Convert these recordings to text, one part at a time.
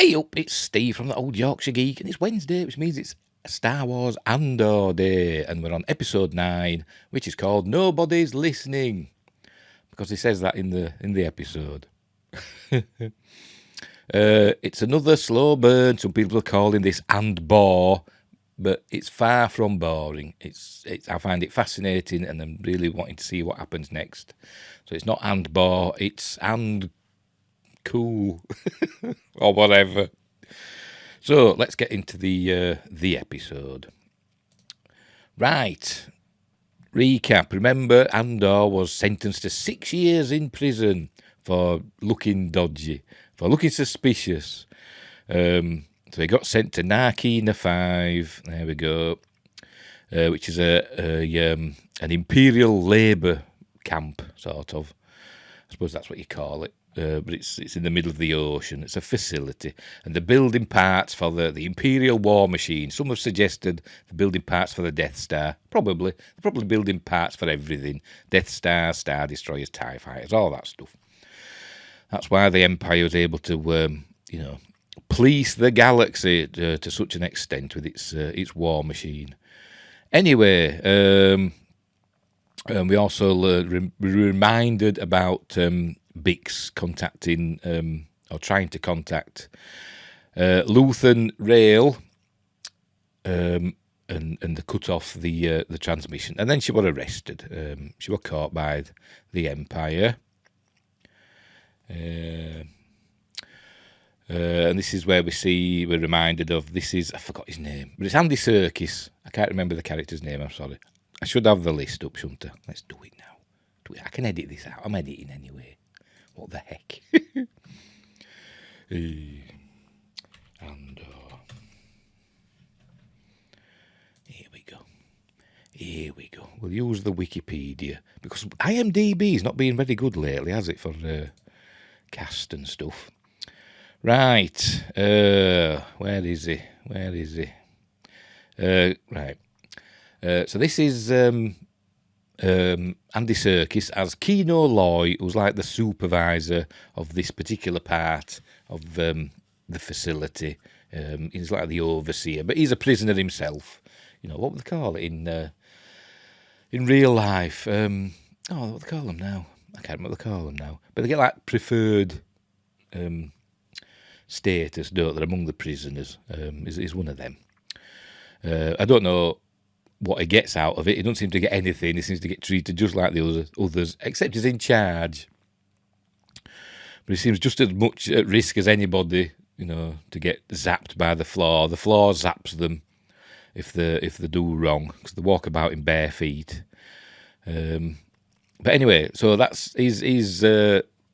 Hey up, it's Steve from the Old Yorkshire Geek, and it's Wednesday, which means it's Star Wars Andor Day, and we're on episode 9, which is called Nobody's Listening, because he says that in the episode. It's another slow burn. Some people are calling this Andor, but it's far from boring. It's I find it fascinating, and I'm really wanting to see what happens next. So it's not Andor, it's cool or whatever. So let's get into the episode. Right. Recap. Remember, Andor was sentenced to 6 years in prison for looking dodgy, for looking suspicious. So he got sent to Narkina 5. There we go. Which is an imperial labour camp, sort of. I suppose that's what you call it. But it's in the middle of the ocean. It's a facility, and they're building parts for the Imperial war machine. Some have suggested they're building parts for the Death Star. Probably. They're probably building parts for everything. Death Star, Star Destroyers, TIE Fighters, all that stuff. That's why the Empire was able to, police the galaxy to such an extent with its war machine. Anyway, we also were reminded about Bix contacting or trying to contact Luthen Rail, and they cut off the transmission, and then she was arrested. She was caught by the Empire, and this is where we're reminded of. This is, I forgot his name, but it's Andy Serkis. I can't remember the character's name. I'm sorry. I should have the list up, shouldn't I? Let's do it now. I can edit this out. I'm editing anyway. What the heck? And here we go. We'll use the Wikipedia, because IMDb's not been very good lately, has it, for cast and stuff? Right. Where is he? Right. So this is Andy Serkis as Kino Loy, who's like the supervisor of this particular part of the facility. He's like the overseer, but he's a prisoner himself. You know, what would they call it in real life? What would they call them now? I can't remember what they call them now. But they get like preferred status, don't they, among the prisoners? Is one of them. I don't know what he gets out of it. He doesn't seem to get anything. He seems to get treated just like the others, except he's in charge. But he seems just as much at risk as anybody, to get zapped by the floor. The floor zaps them if they do wrong, because they walk about in bare feet. But anyway, so he's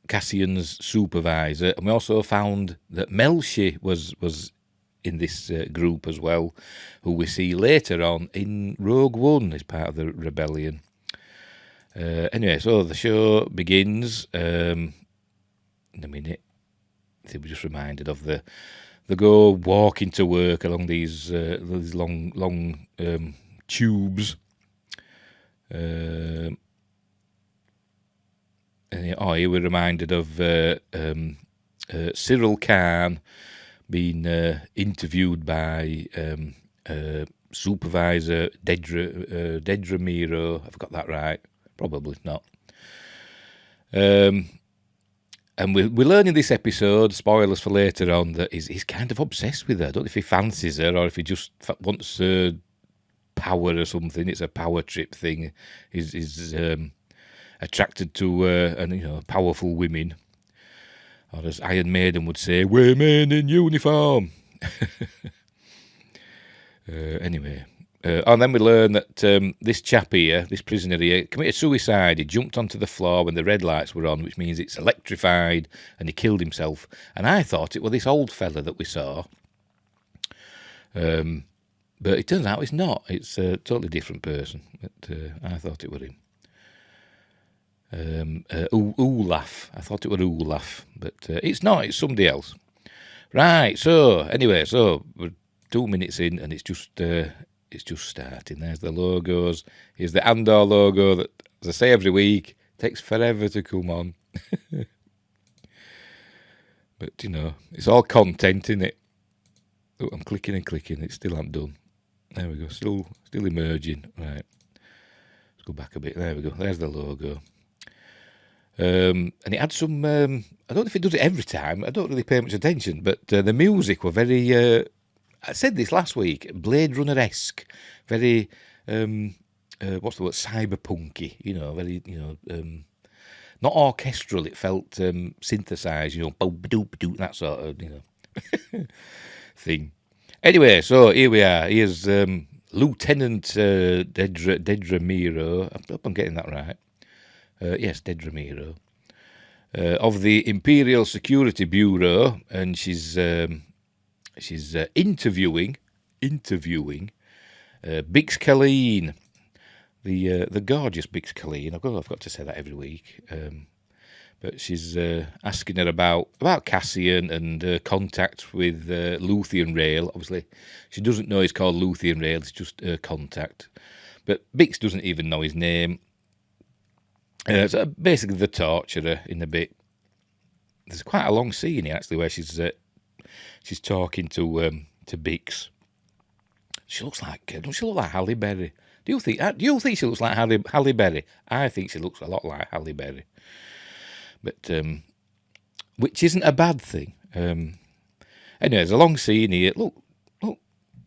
Cassian's supervisor, and we also found that Melshi was in this group as well, who we see later on in Rogue One as part of the rebellion. Anyway, so the show begins in a minute. We're just reminded of the go walking to work along these long tubes. And here we're reminded of Cyril Khan being interviewed by supervisor Dedra Miro. I forgot that right. Probably not. And we're learning this episode, spoilers for later on, that he's kind of obsessed with her. I don't know if he fancies her or if he just wants power or something. It's a power trip thing. He's attracted to powerful women. Or as Iron Maiden would say, women in uniform. Anyway. And then we learn that this chap here, this prisoner here, committed suicide. He jumped onto the floor when the red lights were on, which means it's electrified, and he killed himself. And I thought it was this old fella that we saw. But it turns out it's not. It's a totally different person. But I thought it was him. Olaf. I thought it was Olaf, but it's not. It's somebody else. Right. So anyway, we're 2 minutes in, and it's just starting. There's the logos. Here's the Andor logo that, as I say every week, takes forever to come on. But, it's all content, innit? Oh, I'm clicking and clicking. It still hasn't done. There we go. Still emerging. Right. Let's go back a bit. There we go. There's the logo. And it had some... I don't know if it does it every time. I don't really pay much attention. But the music were very... I said this last week. Blade Runner-esque. Very... what's the word? Cyberpunky. Very... not orchestral. It felt synthesized. Boop-a-doop-a-doop, that sort of... thing. Anyway, so here we are. Here's Lieutenant Dedra Miro. I hope I'm getting that right. Yes, Dedra Miro. Of the Imperial Security Bureau, and she's interviewing Bix Colleen, the gorgeous Bix Colleen. I've got to say that every week. But she's asking her about Cassian and contact with Luthien Rail. Obviously, she doesn't know he's called Luthien Rail. It's just contact. But Bix doesn't even know his name. So basically, the torturer in a bit. There's quite a long scene here, actually, where she's talking to Bix. She looks like... Don't she look like Halle Berry? Do you think she looks like Halle Berry? I think she looks a lot like Halle Berry. But, which isn't a bad thing. Anyway, there's a long scene here. Look,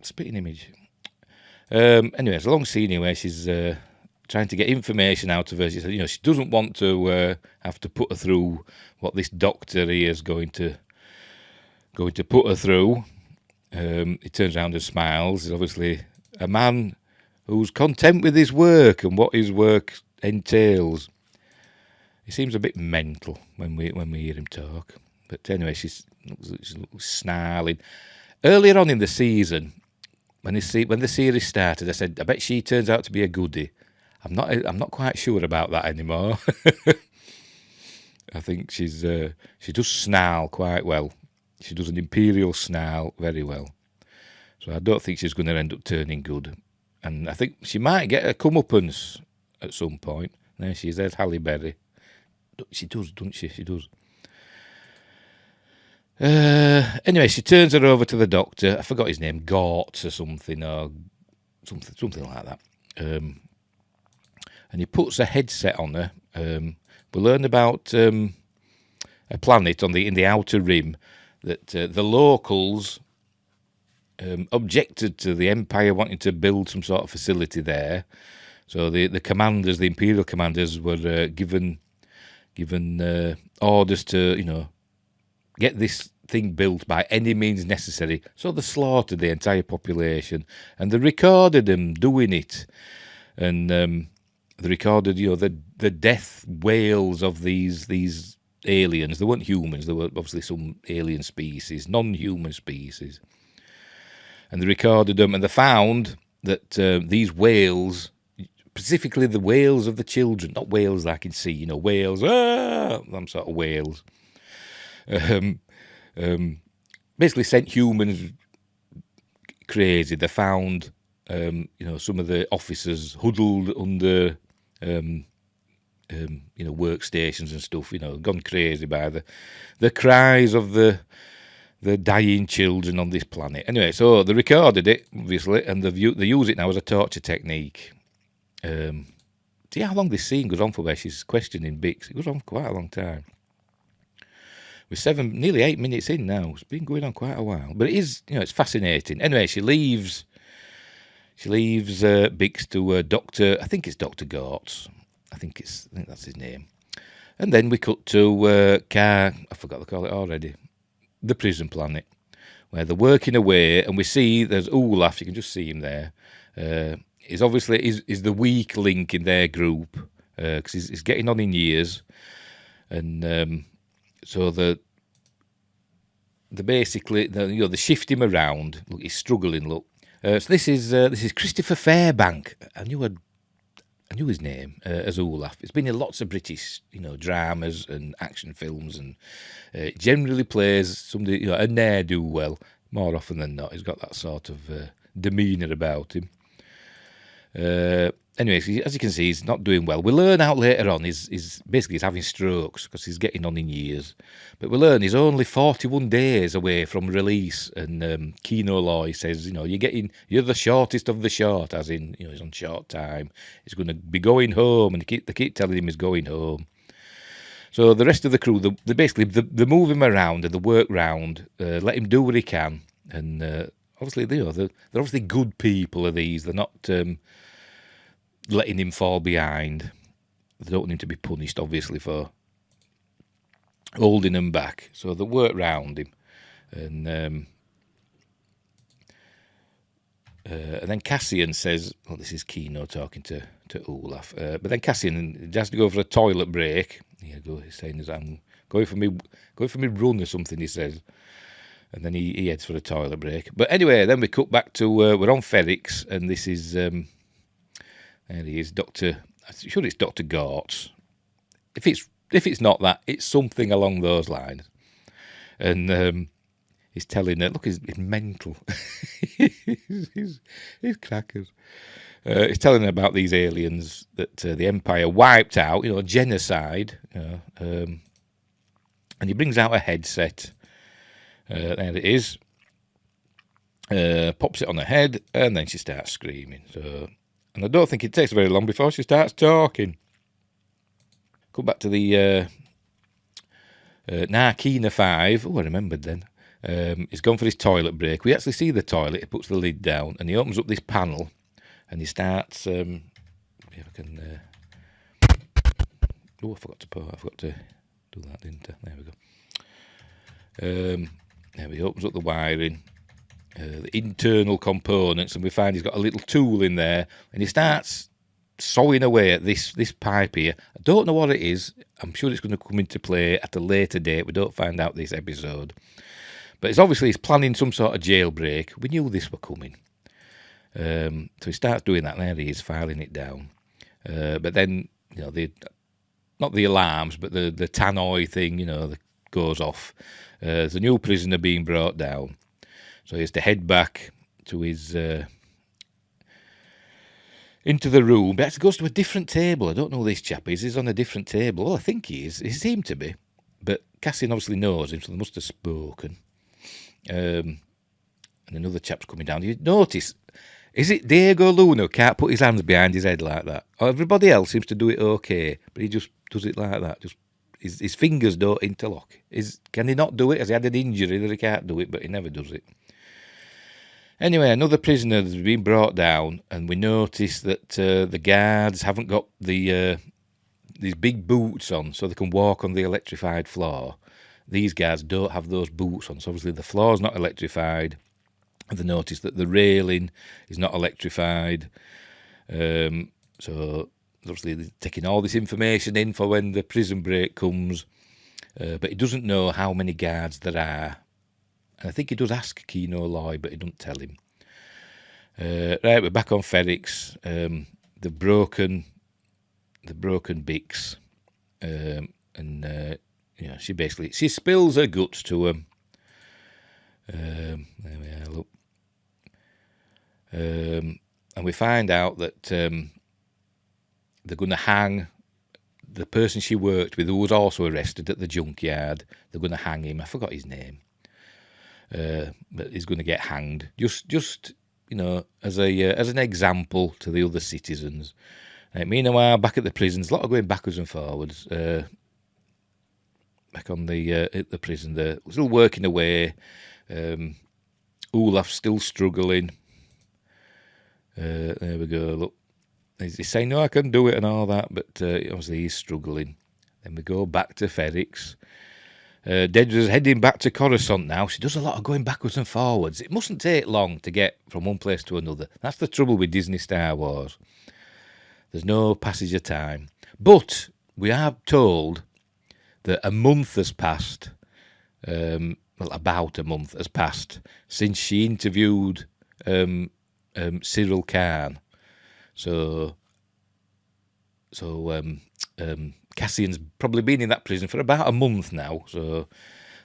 spitting image. Anyway, there's a long scene here where she's trying to get information out of her. She said, she doesn't want to have to put her through what this doctor here is going to put her through. He turns around and smiles. He's obviously a man who's content with his work and what his work entails. He seems a bit mental when we hear him talk. But anyway, she's snarling. Earlier on in the season, when the series started, I said, I bet she turns out to be a goodie. I'm not quite sure about that anymore. I think she does snarl quite well. She does an Imperial snarl very well. So I don't think she's going to end up turning good. And I think she might get a comeuppance at some point. There she is, there's Halle Berry. She does, doesn't she? She does. Anyway, she turns her over to the doctor. I forgot his name, Gort or something like that. And he puts a headset on her. We learn about a planet in the outer rim that the locals objected to the Empire wanting to build some sort of facility there. So the commanders, the Imperial commanders, were given orders to, get this thing built by any means necessary. So they slaughtered the entire population, and they recorded them doing it, and they recorded, the death wails of these aliens. They weren't humans. They were obviously some alien species, non-human species, and they recorded them, and they found that these wails. Specifically the wails of the children, not whales like in sea, whales, them sort of whales. Basically sent humans crazy. They found, some of the officers huddled under, workstations and stuff, gone crazy by the cries of the dying children on this planet. Anyway, so they recorded it, obviously, and they use it now as a torture technique. See how long this scene goes on for where she's questioning Bix. It goes on for quite a long time. We're nearly 8 minutes in now. It's been going on quite a while. But it is, it's fascinating. Anyway, she leaves Bix to Dr. I think it's Dr. Gortz. I think that's his name. And then we cut to I forgot to call it already. The prison planet, where they're working away, and we see there's Olaf. You can just see him there. He's obviously is the weak link in their group because he's getting on in years, and so they basically they shift him around. Look, he's struggling. Look, so this is Christopher Fairbank. I knew his name as Olaf. It's been in lots of British dramas and action films, and generally plays somebody a ne'er-do-well more often than not. He's got that sort of demeanour about him. anyway, so as you can see, he's not doing well. We learn out later on he's basically he's having strokes because he's getting on in years. But we learn he's only 41 days away from release, and Kino Loy says, you're the shortest of the short, as in, he's on short time. He's going to be going home, and they keep telling him he's going home. So the rest of the crew, they basically they move him around and they work round, let him do what he can, and obviously they're obviously good people. Are these? They're not letting him fall behind. They don't want him to be punished, obviously, for holding him back. So they work round him, and then Cassian says, "Well, this is Kino talking to Olaf." But then Cassian has to go for a toilet break. He's saying, "I'm going for me run or something." He says, and then he heads for a toilet break. But anyway, then we cut back to we're on Ferrix, and this is there he is, Doctor. I'm sure it's Dr. Gortz. If it's not that, it's something along those lines. And he's telling her, look, he's mental. he's crackers. He's telling her about these aliens that the Empire wiped out, genocide. And he brings out a headset. There it is. Pops it on her head, and then she starts screaming. And I don't think it takes very long before she starts talking. Come back to the Narkina 5. Oh, I remembered then. He's gone for his toilet break. We actually see the toilet. He puts the lid down, and he opens up this panel, and he starts. If I can. I forgot to do that, didn't I? There we go. He opens up the wiring, the internal components, and we find he's got a little tool in there, and he starts sawing away at this pipe here. I don't know what it is. I'm sure it's going to come into play at a later date. We don't find out this episode. But he's planning some sort of jailbreak. We knew this were coming. So he starts doing that. There he is, filing it down. But then, not the alarms, but the tannoy thing, that goes off. There's a new prisoner being brought down. So he has to head back to his... into the room. But he goes to a different table. I don't know who this chap is. He's on a different table. Well, I think he is. He seemed to be. But Cassian obviously knows him, so they must have spoken. And another chap's coming down. You notice, is it Diego Luna who can't put his hands behind his head like that? Or everybody else seems to do it okay, but he just does it like that. Just his fingers don't interlock. Can he not do it? Has he had an injury that he can't do it, but he never does it? Anyway, another prisoner has been brought down, and we notice that the guards haven't got these big boots on so they can walk on the electrified floor. These guards don't have those boots on, so obviously the floor's not electrified. And they notice that the railing is not electrified. So obviously they're taking all this information in for when the prison break comes. But he doesn't know how many guards there are. And I think he does ask Kino Loy, but he doesn't tell him. Right, we're back on Ferrix. The broken Bix. She spills her guts to him. There we are, look. And we find out that they're going to hang the person she worked with, who was also arrested at the junkyard. They're going to hang him. I forgot his name. But he's going to get hanged. Just as an example to the other citizens. Meanwhile, back at the prisons, a lot of going backwards and forwards. Back on at the prison, they're still working away. Olaf's still struggling. There we go. Look, he's saying, "No, I can do it" and all that, but obviously he's struggling. Then we go back to Ferrix. Dedra's heading back to Coruscant now. She does a lot of going backwards and forwards. It mustn't take long to get from one place to another. That's the trouble with Disney Star Wars. There's no passage of time. But we are told that a month has passed. About a month has passed since she interviewed Cyril Khan. So Cassian's probably been in that prison for about a month now. So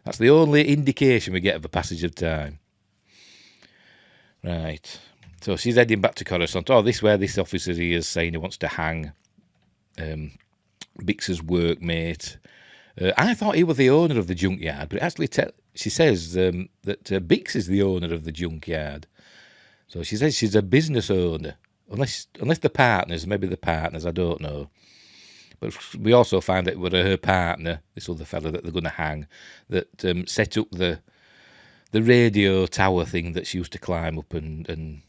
that's the only indication we get of a passage of time. Right. So she's heading back to Coruscant. Oh, this where this officer here is saying he wants to hang Bix's workmate. I thought he was the owner of the junkyard, but actually she says that Bix is the owner of the junkyard. So she says she's a business owner, unless the partners, maybe the partners, I don't know. But we also find that it was her partner, this other fella that they're going to hang, that set up the radio tower thing that she used to climb up and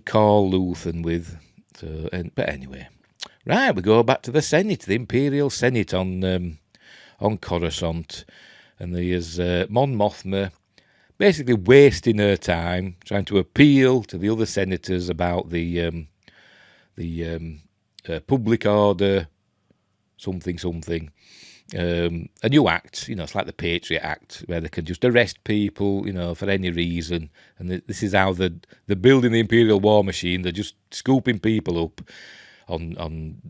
call Luthen with. So, but anyway, right, we go back to the Senate, the Imperial Senate on Coruscant, and there's Mon Mothma basically wasting her time trying to appeal to the other senators about the public order, something. A new act, it's like the Patriot Act, where they can just arrest people, for any reason. And this is how they're building the Imperial war machine. They're just scooping people up on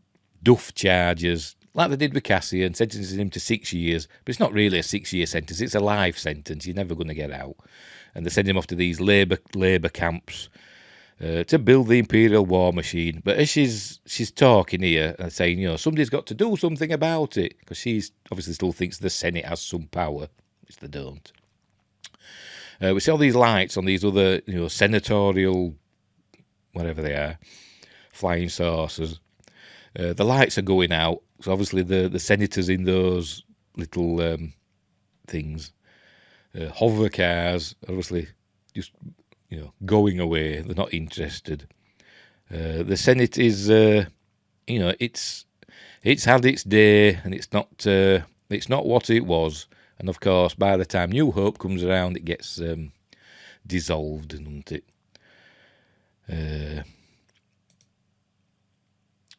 duff charges, like they did with Cassian, sentencing him to 6 years. But it's not really a 6-year sentence, it's a life sentence. You're never going to get out. And they send him off to these labour camps to build the Imperial war machine. But as she's talking here and saying, somebody's got to do something about it, because she obviously still thinks the Senate has some power, which they don't. We see all these lights on these other, senatorial, whatever they are, flying saucers. The lights are going out, so obviously the senators in those little things, hover cars, obviously just going away. They're not interested. The Senate is, it's had its day, and it's not what it was. And of course, by the time New Hope comes around, it gets dissolved, doesn't it?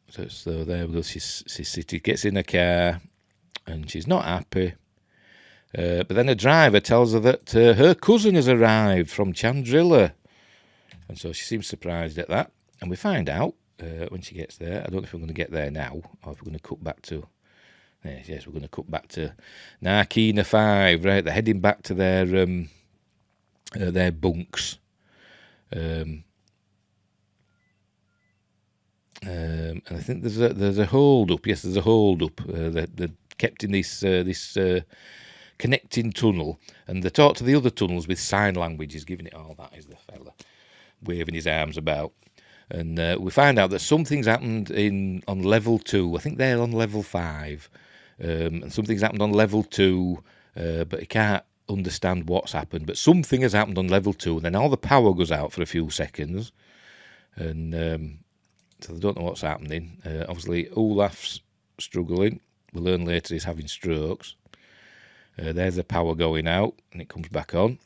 So there we go. She gets in a car, and she's not happy. But then a driver tells her that her cousin has arrived from Chandrilla. And so she seems surprised at that. And we find out when she gets there. I don't know if we're going to get there now, or if we're going to cut back to... Yes, we're going to cut back to Narkina 5, right? They're heading back to their bunks. And I think there's a hold-up. Yes, there's a hold-up. They're kept in this connecting tunnel, and they talk to the other tunnels with sign languages, giving it all that is the fella waving his arms about. And we find out that something's happened on level 2. I think they're on level 5. And something's happened on level 2, but he can't understand what's happened. But something has happened on level 2, and then all the power goes out for a few seconds. And so they don't know what's happening. Obviously, Olaf's struggling. We'll learn later he's having strokes. There's the power going out, and it comes back on.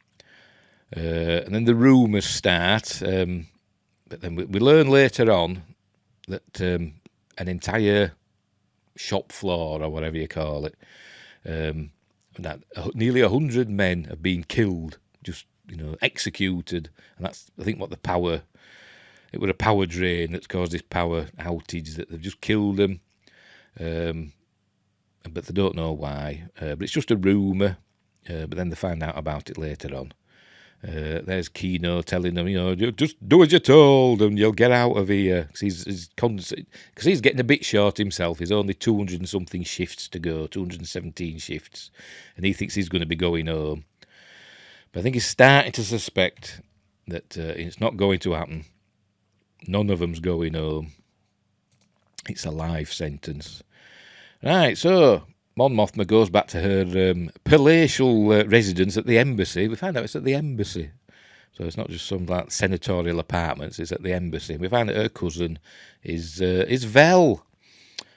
And then the rumours start. But then we learn later on that an entire shop floor, or whatever you call it, that nearly 100 men have been killed, just executed. And that's, I think, what the power... It was a power drain that's caused this power outage, that they've just killed them. But they don't know why. But it's just a rumour. But then they find out about it later on. There's Kino telling them, just do as you're told and you'll get out of here. Because he's getting a bit short himself. He's only 200 and something shifts to go, 217 shifts. And he thinks he's going to be going home. But I think he's starting to suspect that it's not going to happen. None of them's going home. It's a life sentence. Right, so Mon Mothma goes back to her palatial residence at the embassy. We find out it's at the embassy. So it's not just some like senatorial apartments, it's at the embassy. We find that her cousin is Vel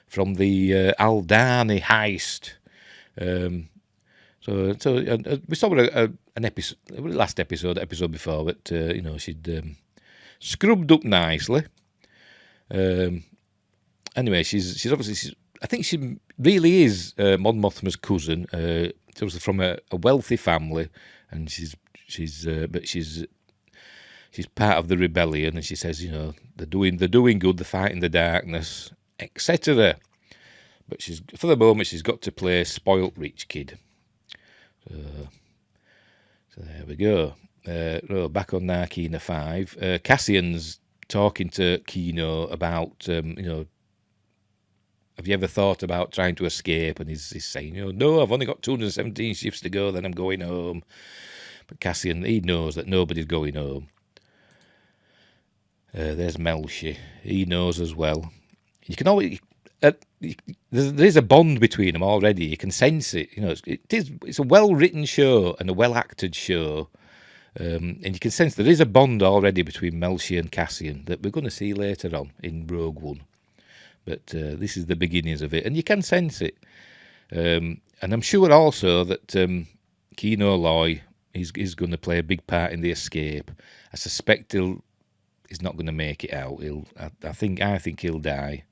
from the Aldani heist. So we saw an episode, last episode before, that she'd scrubbed up nicely. Anyway, she's obviously... I think she really is Mon Mothma's cousin. She's obviously from a wealthy family, and she's part of the rebellion. And she says, they're doing good, they're fighting the darkness, etc. But for the moment, she's got to play spoilt rich kid. So there we go. back on Narkina 5, Cassian's talking to Kino about, have you ever thought about trying to escape? And he's saying, no, I've only got 217 shifts to go, then I'm going home. But Cassian, he knows that nobody's going home. There's Melshi. He knows as well. You can always... there is a bond between them already. You can sense it. It's a well-written show and a well-acted show. And you can sense there is a bond already between Melshi and Cassian that we're going to see later on in Rogue One. But this is the beginnings of it, and you can sense it. And I'm sure also that Kino Loy is going to play a big part in the escape. I suspect he's not going to make it out. I think he'll die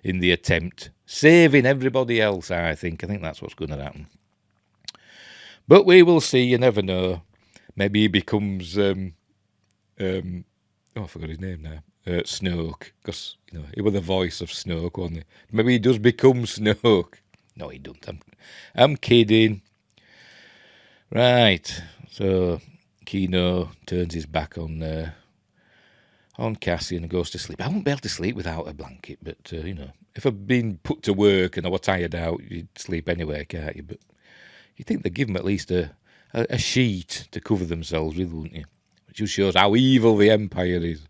in the attempt, saving everybody else. I think that's what's going to happen. But we will see. You never know. Maybe he becomes I forgot his name now. Snoke, because he was the voice of Snoke, wasn't he? Maybe he does become Snoke. No, he don't. I'm kidding. Right. So Kino turns his back on Cassian and goes to sleep. I won't be able to sleep without a blanket, but if I've been put to work and I were tired out, you'd sleep anywhere, can't you? But you'd think they'd give them at least a sheet to cover themselves with, wouldn't you? Which just shows how evil the Empire is.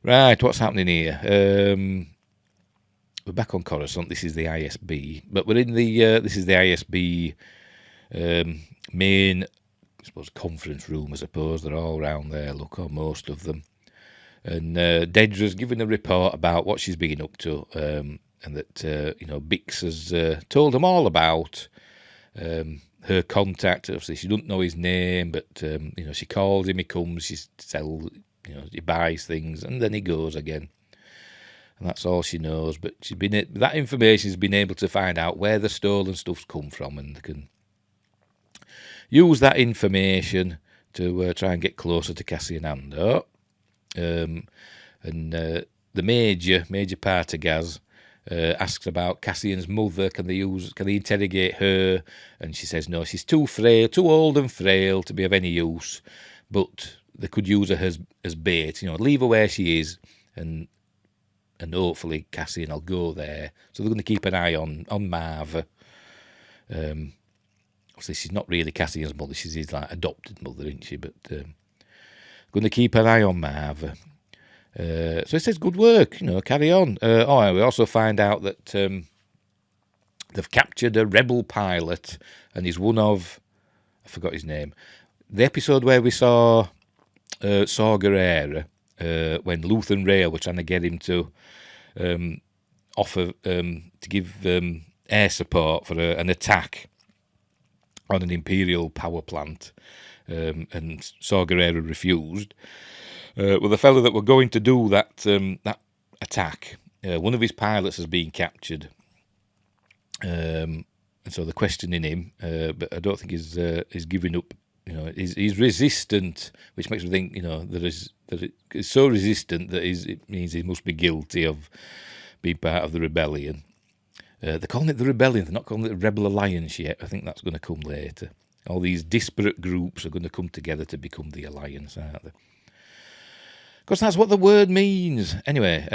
Right, what's happening here? We're back on Coruscant. This is the ISB, but we're in the this is the ISB main, I suppose, conference room. I suppose they're all around there. Look, or most of them. And Dedra's giving a report about what she's been up to, and that Bix has told them all about her contact. Obviously, she doesn't know his name, but she calls him. He comes. She sells. He buys things and then he goes again, and that's all she knows. But that information's been able to find out where the stolen stuff's come from, and can use that information to try and get closer to Cassian Andor. And the major Partagaz asks about Cassian's mother. Can they interrogate her? And she says no, she's too old and frail to be of any use. But they could use her as bait, leave her where she is, and hopefully Cassian will go there. So they're going to keep an eye on Marva. Obviously, she's not really Cassian's mother; she's his adopted mother, isn't she? But going to keep an eye on Marva. So it says, "Good work, carry on." We also find out that they've captured a rebel pilot, and he's one of, I forgot his name. The episode where we saw Saw Gerrera, when Luth and Rhea were trying to get him to offer to give air support for an attack on an Imperial power plant, and Saw Gerrera refused. Well, the fellow that were going to do that attack, one of his pilots has been captured, and so they're questioning him, but I don't think he's giving up. He's resistant, which makes me think, that it's so resistant that it means he must be guilty of being part of the rebellion. They're calling it the rebellion. They're not calling it the Rebel Alliance yet. I think that's going to come later. All these disparate groups are going to come together to become the Alliance, aren't they? Because that's what the word means. Anyway,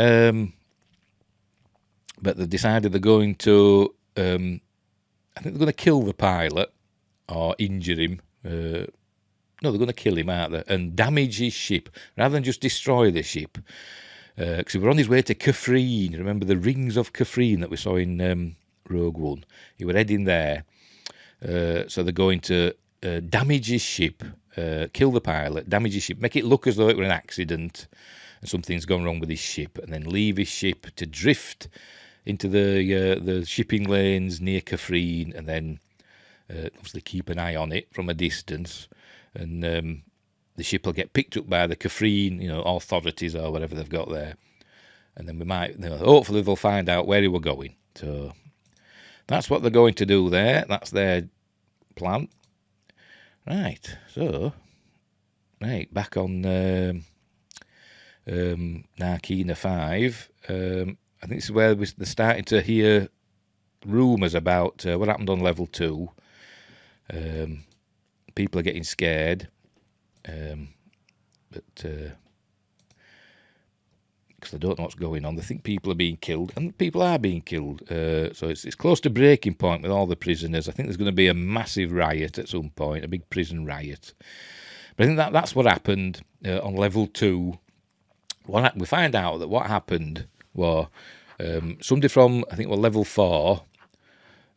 but they've decided they're going to, I think they're going to kill the pilot or injure him. No, they're going to kill him, aren't they? And damage his ship rather than just destroy the ship. Because he was on his way to Kafrene. Remember the rings of Kafrene that we saw in Rogue One? He was heading there. So they're going to damage his ship, kill the pilot, damage his ship, make it look as though it were an accident and something's gone wrong with his ship, and then leave his ship to drift into the shipping lanes near Kafrene, and then obviously keep an eye on it from a distance, and the ship will get picked up by the Kafrene, authorities or whatever they've got there, and then we might, hopefully they'll find out where he were going. So that's what they're going to do there. That's their plan. Right. So, back on Narkina 5. I think this is where they're starting to hear rumours about what happened on level 2. People are getting scared. But because they don't know what's going on, they think people are being killed, and people are being killed. So it's close to breaking point with all the prisoners. I think there's going to be a massive riot at some point, a big prison riot. But I think that's what happened on level 2. We find out that what happened was somebody from, I think, level 4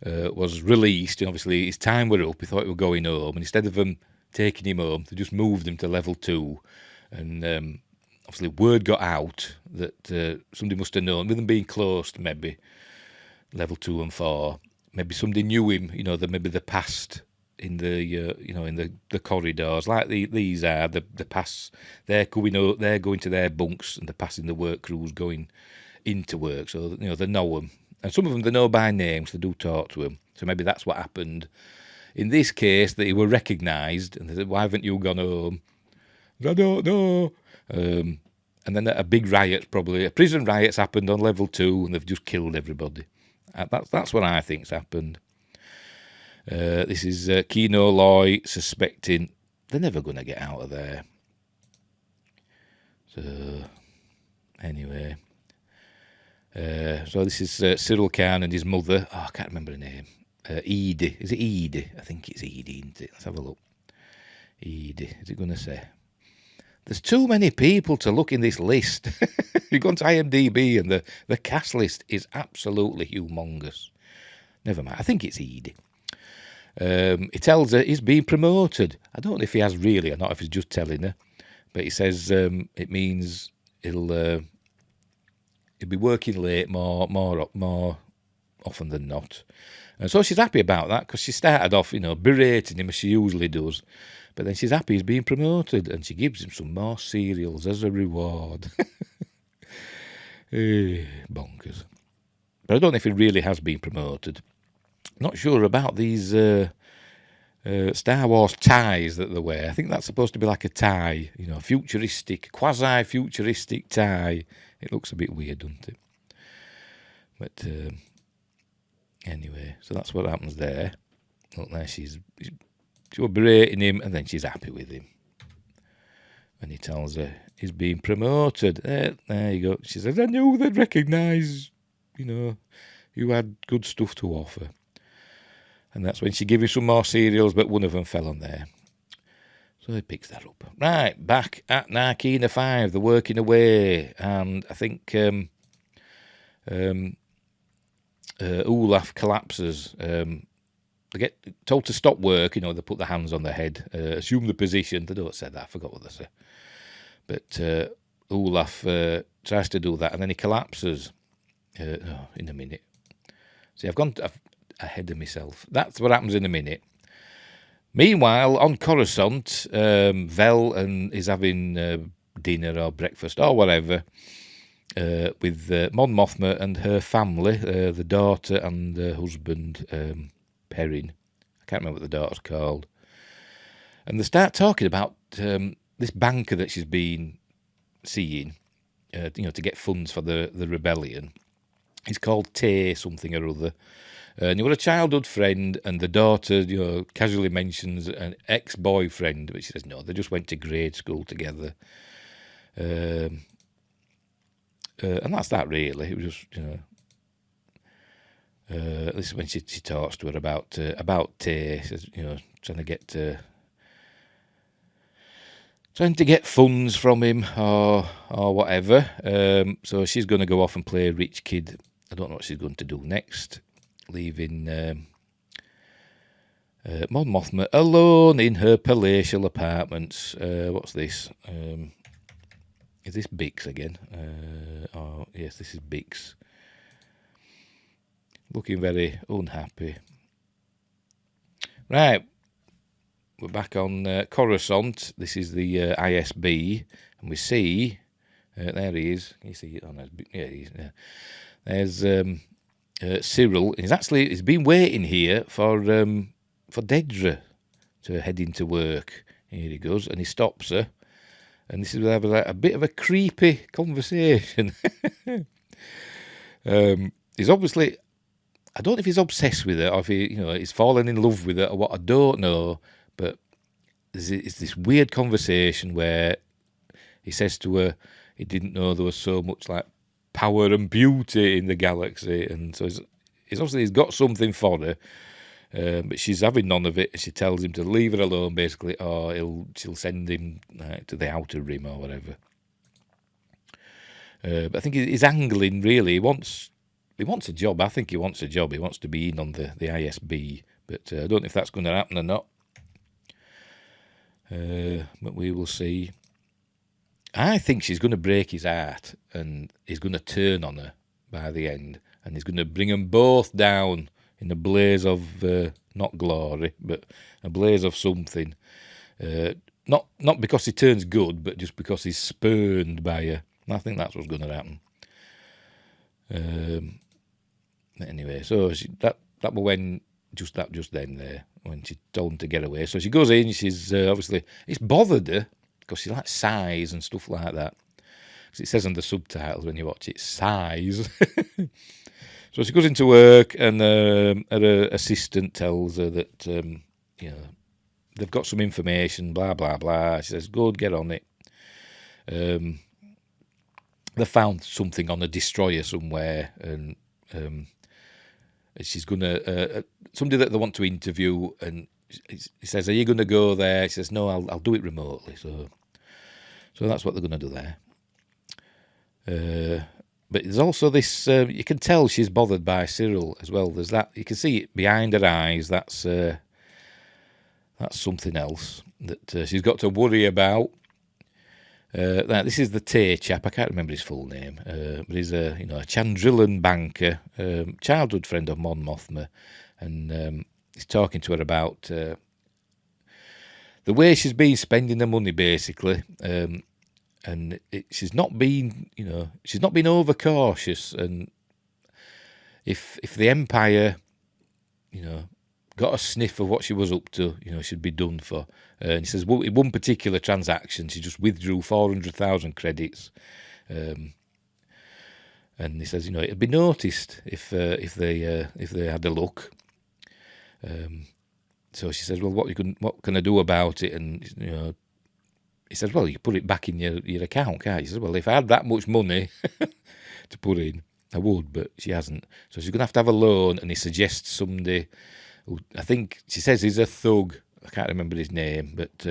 was released, and obviously his time were up. He thought he were going home, and instead of them taking him home, they just moved him to level 2. And obviously word got out that somebody must have known, with them being closed, maybe level 2 and 4. Maybe somebody knew him. That maybe they passed in the in the corridors like these are the pass. They're going to their bunks, and they're passing the work crews going into work. So they know them, and some of them they know by name, so they do talk to him. So maybe that's what happened in this case, that he were recognised, and they said, "Why haven't you gone home?" I don't know. And then a big riot, probably a prison riot's happened on level 2, and they've just killed everybody. That's what I think's happened. This is Kino Loy suspecting they're never going to get out of there. So anyway, so this is Cyril Khan and his mother. I can't remember her name. Edie. Is it Edie? I think it's Edie, isn't it? Let's have a look. Edie. Is it going to say? There's too many people to look in this list. You go onto IMDb and the cast list is absolutely humongous. Never mind. I think it's Edie. He tells her he's being promoted. I don't know if he has really or not, if he's just telling her. But he says it means he'll be working late more often than not. And so she's happy about that, because she started off, berating him as she usually does. But then she's happy he's being promoted, and she gives him some more cereals as a reward. Bonkers. But I don't know if he really has been promoted. Not sure about these Star Wars ties that they wear. I think that's supposed to be like a tie, futuristic, quasi-futuristic tie. It looks a bit weird, doesn't it? But anyway, so that's what happens there. Look, there she was berating him, and then she's happy with him. And he tells her he's being promoted. There you go. She says, I knew they'd recognise, you had good stuff to offer. And that's when she gave him some more cereals, but one of them fell on there. So he picks that up. Right, back at Narkina 5, they're working away. And I think Olaf collapses. They get told to stop work, they put their hands on their head, assume the position. They don't say that, I forgot what they say. But Olaf tries to do that, and then he collapses in a minute. See, I've gone ahead of myself. That's what happens in a minute. Meanwhile, on Coruscant, Vel is having dinner or breakfast or whatever with Mon Mothma and her family, the daughter and the husband, Perrin. I can't remember what the daughter's called. And they start talking about this banker that she's been seeing, to get funds for the rebellion. He's called Tay something or other. And you were a childhood friend, and the daughter, casually mentions an ex-boyfriend, but she says no, they just went to grade school together. And that's that really. It was just, this is when she talks to her about Tay, says, trying to get funds from him or whatever. So she's going to go off and play a rich kid. I don't know what she's going to do next. Leaving Mon Mothma alone in her palatial apartments. What's this? Is this Bix again? Oh, yes, this is Bix. Looking very unhappy. Right. We're back on Coruscant. This is the ISB. And we see... there he is. Can you see it? Oh, no, yeah, he is. Yeah. There's Cyril. He's been waiting here for Dedra to head into work. Here he goes. And he stops her. And this is a bit of a creepy conversation. He's obviously... I don't know if he's obsessed with her or if he's fallen in love with her or what. I don't know. But it's this weird conversation where he says to her he didn't know there was so much like power and beauty in the galaxy, and so he's got something for her, but she's having none of it. She tells him to leave her alone, basically, or she'll send him to the outer rim or whatever. But I think he's angling, really. He wants a job. I think he wants a job. He wants to be in on the ISB, but I don't know if that's going to happen or not. But we will see. I think she's going to break his heart, and he's going to turn on her by the end, and he's going to bring them both down in a blaze of not glory, but a blaze of something. Not because he turns good, but just because he's spurned by her. I think that's what's going to happen. Anyway, so that was when just then there when she told him to get away. So she goes in. She's obviously it's bothered her because she likes sighs and stuff like that. Because it says on the subtitles when you watch it, sighs. So she goes into work, and her assistant tells her that they've got some information. Blah blah blah. She says, "Good, get on it." They found something on a destroyer somewhere, and she's gonna somebody that they want to interview, and he says, "Are you going to go there?" She says, "No, I'll do it remotely." So that's what they're going to do there. But there's also this. You can tell she's bothered by Cyril as well. There's that. You can see it behind her eyes. That's something else that she's got to worry about. This is the Tay chap. I can't remember his full name, but he's a Chandrilan banker, childhood friend of Mon Mothma, and he's talking to her about the way she's been spending her money, basically, and she's not been overcautious, and if the Empire, got a sniff of what she was up to, she'd be done for. And he says, in one particular transaction, she just withdrew 400,000 credits. And he says, it'd be noticed if they had a look. So she says, well, what can I do about it? And he says, well, you put it back in your account, can't you? He says, well, if I had that much money to put in, I would, but she hasn't. So she's going to have a loan, and he suggests somebody who I think she says he's a thug. I can't remember his name, but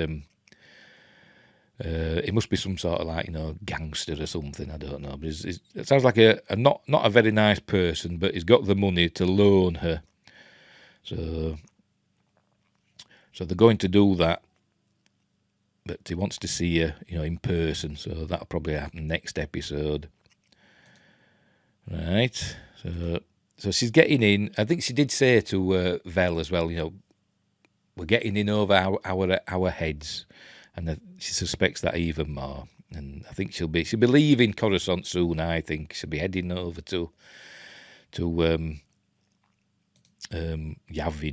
it must be some sort of gangster or something. I don't know, but it sounds like a not a very nice person, but he's got the money to loan her. So they're going to do that, but he wants to see her, in person. So that'll probably happen next episode, right? So she's getting in. I think she did say to Vel as well, we're getting in over our heads, and she suspects that even more. And I think she'll be leaving Coruscant soon. I think she'll be heading over to Yavin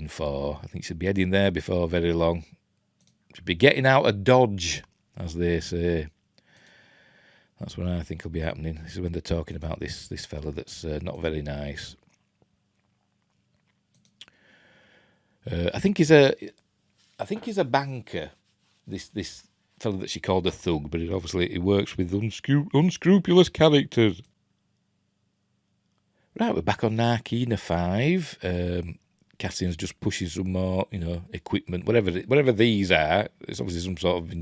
4. I think she'll be heading there before very long. She'll be getting out of Dodge, as they say. That's what I think will be happening. This is when they're talking about this fella that's not very nice. I think he's a banker. This fellow that she called a thug, but he works with unscrupulous characters. Right, we're back on Narkina 5. Cassian's just pushing some more, equipment, whatever these are. It's obviously some sort of,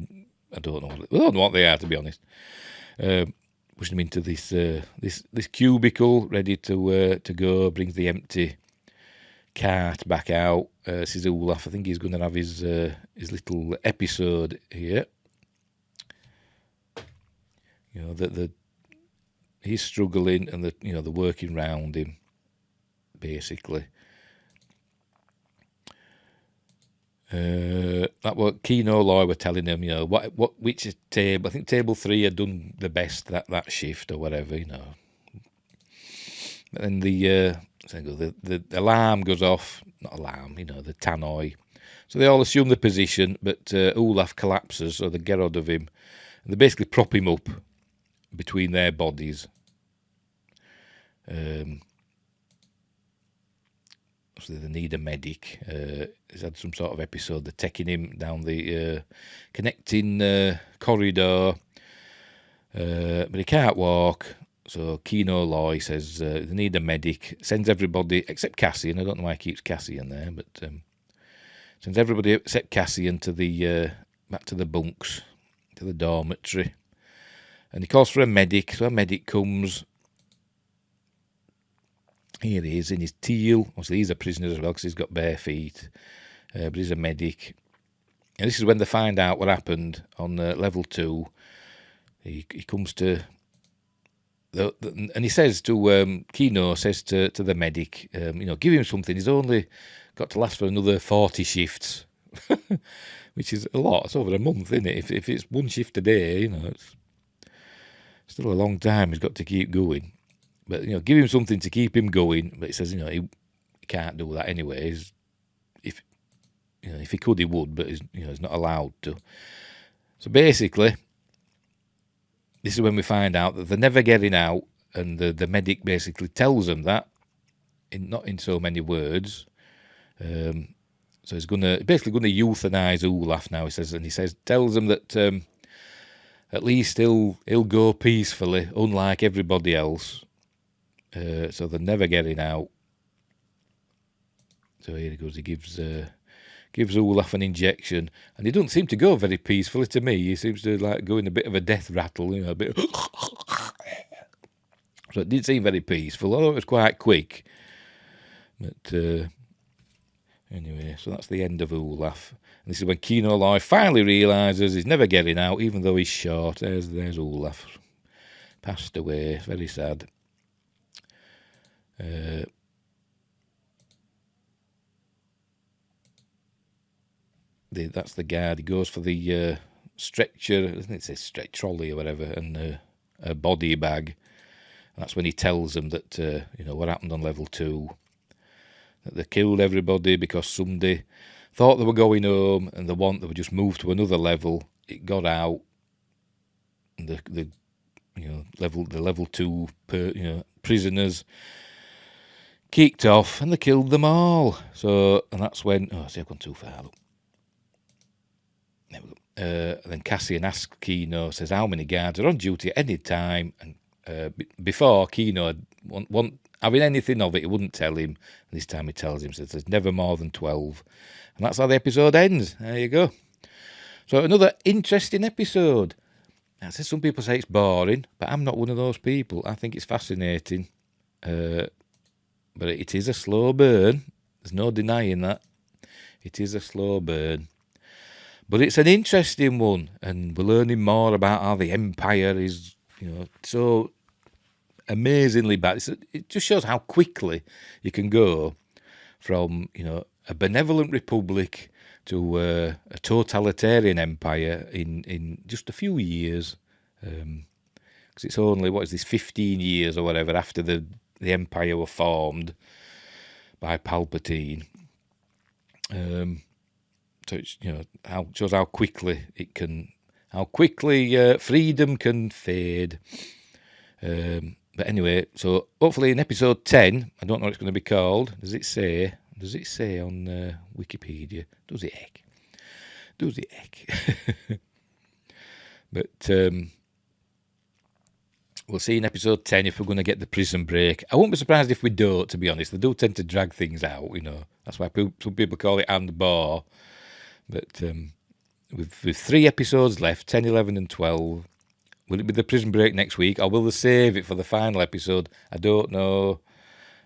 I don't know what they are, to be honest. Pushing them into this cubicle, ready to go. Brings the empty cart back out. Says Olaf, I think he's going to have his little episode here. He's struggling, and they're working round him, basically. That what Kino Loy were telling him, which table. I think table 3 had done the best that shift or whatever, But then the alarm goes off. Not alarm, the tannoy. So they all assume the position, but Olaf collapses, so they get hold of him. And they basically prop him up between their bodies. obviously they need a medic. He's had some sort of episode. They're taking him down the connecting corridor, but he can't walk. So Kino Loy says they need a medic. Sends everybody except Cassian. I don't know why he keeps Cassian there, but sends everybody except Cassian to the back to the bunks, to the dormitory, and he calls for a medic. So a medic comes. Here he is in his teal. Obviously, he's a prisoner as well because he's got bare feet. But he's a medic. And this is when they find out what happened on level 2. He comes to... and he says to... Kino says to the medic, give him something. He's only got to last for another 40 shifts. Which is a lot. It's over a month, isn't it? If it's one shift a day, it's still a long time he's got to keep going. But, give him something to keep him going. But he says, he can't do that anyways. If he could, he would, but he's not allowed to. So basically, this is when we find out that they're never getting out, and the medic basically tells them that, not in so many words. So he's basically going to euthanize Olaf now. Tells them that at least he'll go peacefully, unlike everybody else. So they're never getting out. So here he goes. He gives Olaf an injection, and he doesn't seem to go very peacefully to me. He seems to go in a bit of a death rattle, a bit. So it didn't seem very peaceful, although it was quite quick. But anyway, so that's the end of Olaf. And this is when Kino Loy finally realises he's never getting out, even though he's short. There's Olaf. Passed away. It's very sad. That's the guard. He goes for the stretcher, doesn't it say stretch trolley or whatever, and a body bag. And that's when he tells them that what happened on level 2, that they killed everybody because somebody thought they were going home, and they were just moved to another level. It got out, and the level 2 prisoners kicked off, and they killed them all. So, and that's when... I've gone too far. Look. There we go. And then Cassian asks Kino, says how many guards are on duty at any time. And before, Kino wasn't having anything of it. He wouldn't tell him. And this time he tells him, says there's never more than 12. And that's how the episode ends. There you go. So another interesting episode. Now, some people say it's boring, but I'm not one of those people. I think it's fascinating. But it is a slow burn. There's no denying that. It is a slow burn. But it's an interesting one, and we're learning more about how the Empire is, so amazingly bad. It just shows how quickly you can go from, a benevolent republic to a totalitarian empire in just a few years. Because it's only, 15 years or whatever after the Empire were formed by Palpatine. So it's, shows how quickly freedom can fade. But anyway, so hopefully in episode 10, I don't know what it's going to be called. Does it say on Wikipedia? Does it heck? But we'll see in episode 10 if we're going to get the prison break. I won't be surprised if we don't, to be honest. They do tend to drag things out, That's why some people call it Andor. But with 3 episodes left, 10, 11 and 12, will it be the prison break next week, or will they save it for the final episode? I don't know.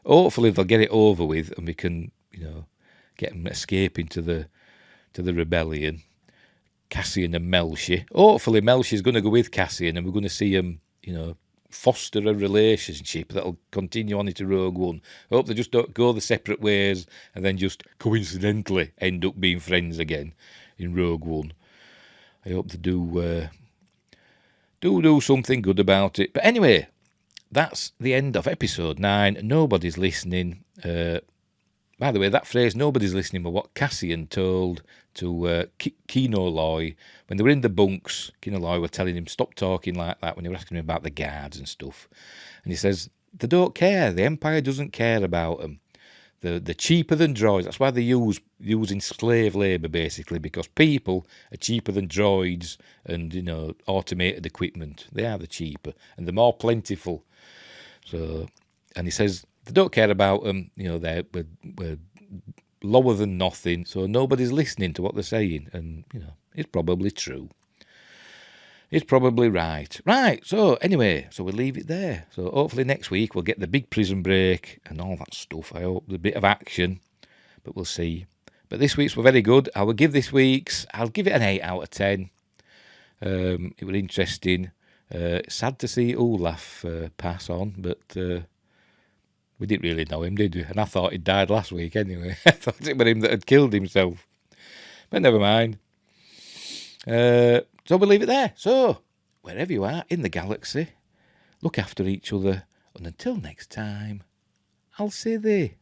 Hopefully they'll get it over with and we can, get them escaping to the rebellion. Cassian and Melshi. Hopefully Melshi's going to go with Cassian and we're going to see him, foster a relationship that'll continue on into Rogue One. I hope they just don't go the separate ways and then just coincidentally end up being friends again in Rogue One. I hope they do something good about it. But anyway, that's the end of episode 9. Nobody's listening. By the way, that phrase, nobody's listening, was what Cassian told to Kino Loy when they were in the bunks. Kino Loy were telling him, stop talking like that, when they were asking him about the guards and stuff. And he says, they don't care. The Empire doesn't care about them. They're cheaper than droids. That's why they're using slave labour, basically, because people are cheaper than droids and, automated equipment. They are the cheaper, and they're more plentiful. So, and he says they don't care about them. We're lower than nothing, so nobody's listening to what they're saying. And, it's probably true. It's probably right. Right, so anyway, so we'll leave it there. So hopefully next week we'll get the big prison break and all that stuff. I hope a bit of action, but we'll see. But this week's were very good. I'll give it an 8 out of 10. It was interesting. Sad to see Olaf pass on, but we didn't really know him, did we? And I thought he'd died last week anyway. I thought it was him that had killed himself. But never mind. So we'll leave it there. So, wherever you are in the galaxy, look after each other. And until next time, I'll say thee.